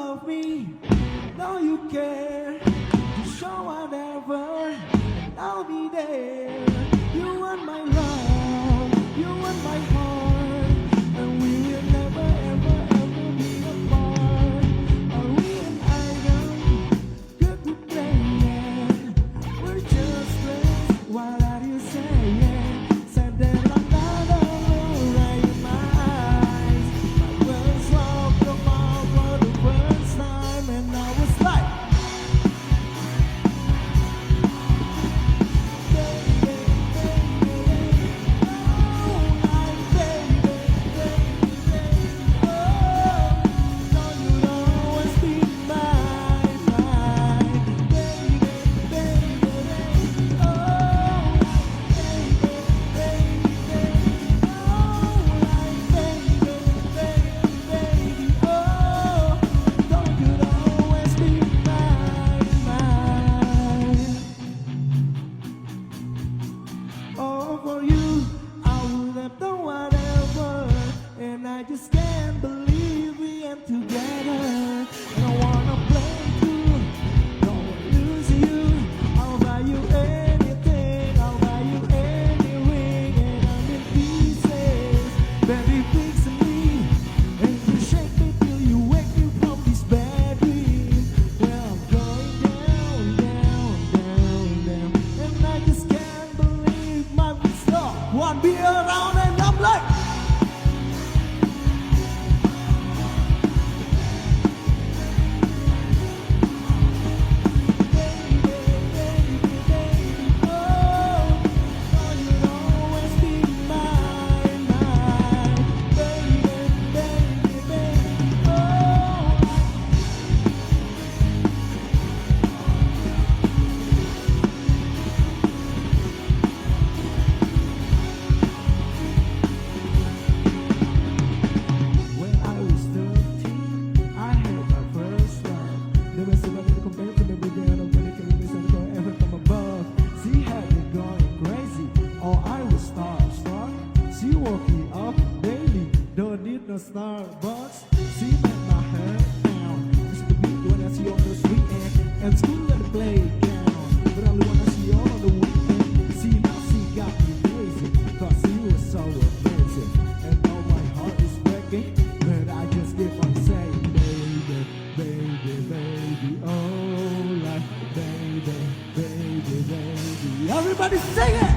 love me, know you care. You show whatever, and I'll be there. You want my love, you want my heart, and we will never ever ever be apart. Are we an item, good to play? Yeah. We're just friends. What are you saying? Said that I'm not alright in my eyes. My first love come out for the first time, and I was like, baby, baby, baby, oh, like baby, baby, baby, oh, no, you'll always be mine, mine, baby, baby, baby, oh, like baby, baby, baby, oh, like baby, baby, baby, oh, don't you always be mine, mine. Oh, for you, I would have done whatever, and I just can't believe we end together. And I wanna play cool, don't wanna lose you. I'll buy you anything, I'll buy you any ring, and I'm in pieces. Baby, fix me, and you shake me till you wake me from this bad dream. Well, I'm going down, down, down, down, and I just can't believe my stuff. One beer around and I'm like, baby, baby, baby, oh, oh, you'll always be mine, mine, baby, baby, baby, oh. When I was 13, I had my first love. The rest of my little compared to every day, and I'm gonna kill this and go ever from above. She had me going crazy, oh, I was starstruck. She woke me up daily, don't need no Starbucks. She made my head down. Used to be when I see on the street and school at the playground, but only when I see her on the weekend. See, now she got me crazy, cause she was so amazing. And now my heart is breaking, but I just keep on saying, baby, baby, baby, oh, like baby, baby, baby. Everybody sing it!